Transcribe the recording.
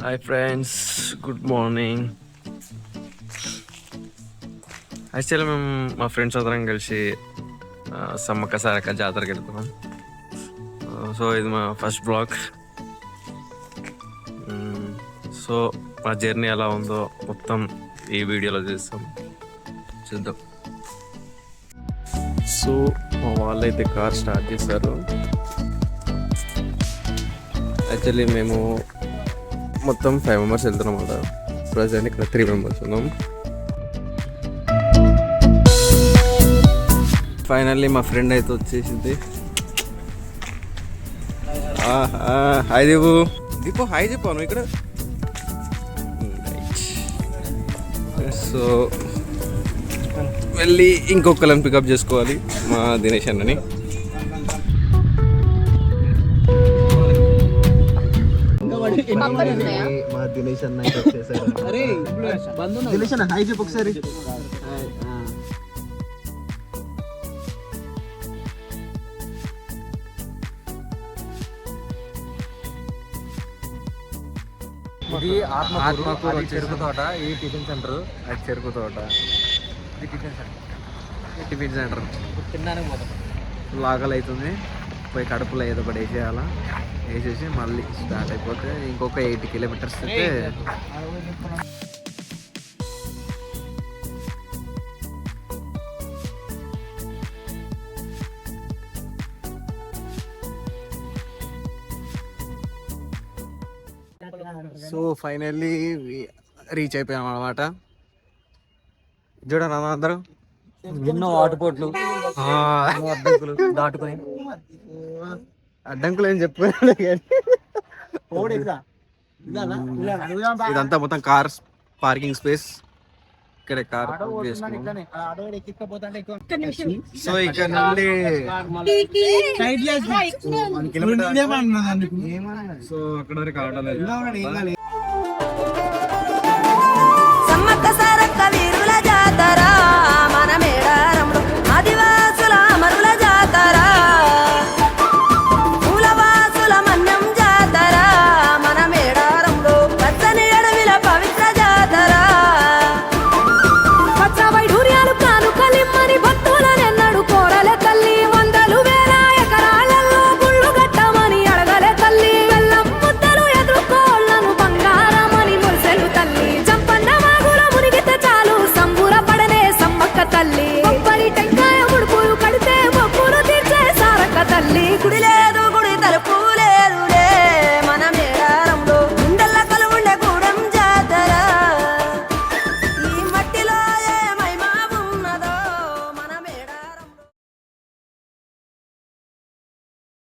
Hi friends, good morning. Actually మేము మా friends అందరం కలిసి సమ్మక్క సారక్క జాతరకి వెళ్తున్నాం. సో ఇది మా ఫస్ట్ బ్లాగ్. సో మా జర్నీ ఎలా ఉందో మొత్తం ఈ వీడియోలో చూద్దాం. సో మా వాళ్ళైతే కార్ స్టార్ట్ చేశారు. యాక్చువల్లీ మేము మొత్తం 5 మెంబర్స్ వెళ్తున్నాం అన్నమాట. ప్రజెంట్ ఇక్కడ 3 మెంబర్స్ ఉన్నాం. ఫైనల్లీ మా ఫ్రెండ్ అయితే వచ్చేసింది. హాయ్ దీపు హాయ్ చెప్పాను ఇక్కడ. సో వెళ్ళి ఇంకొకరిని పికప్ చేసుకోవాలి, మా దినేష్ అన్నని. మా దినేష్ అన్న వచ్చేసారు. దినేష్ అన్న హాయ్ చెప్పు ఒకసారి. ఇది ఆత్మకూరు చెరుకు తోట. ఈ టిఫిన్ సెంటర్ అది చెరుకు తోట. ఇది టిఫిన్ సెంటర్. తిన్నాను లాగలు అవుతుంది. పోయి కడుపులో ఏదో ఒకటి వేసేయాలా, వేసేసి మళ్ళీ స్టార్ట్ అయిపోతే ఇంకొక 8 కిలోమీటర్స్ అయితే సో ఫైనల్లీ రీచ్ అయిపోయాం అనమాట. చూడండి అందరూ ఎన్నో ఆటుపోట్లు అడ్డంకులు దాటుకొని. అడ్డంకులు ఏం చెప్పుకోవాలి కానీ ఇదంతా మొత్తం కార్ పార్కింగ్ స్పేస్. ఇక్కడ కార్ సో ఇక్కడ నుండి సో అక్కడ వరకు ఆటోలేదు.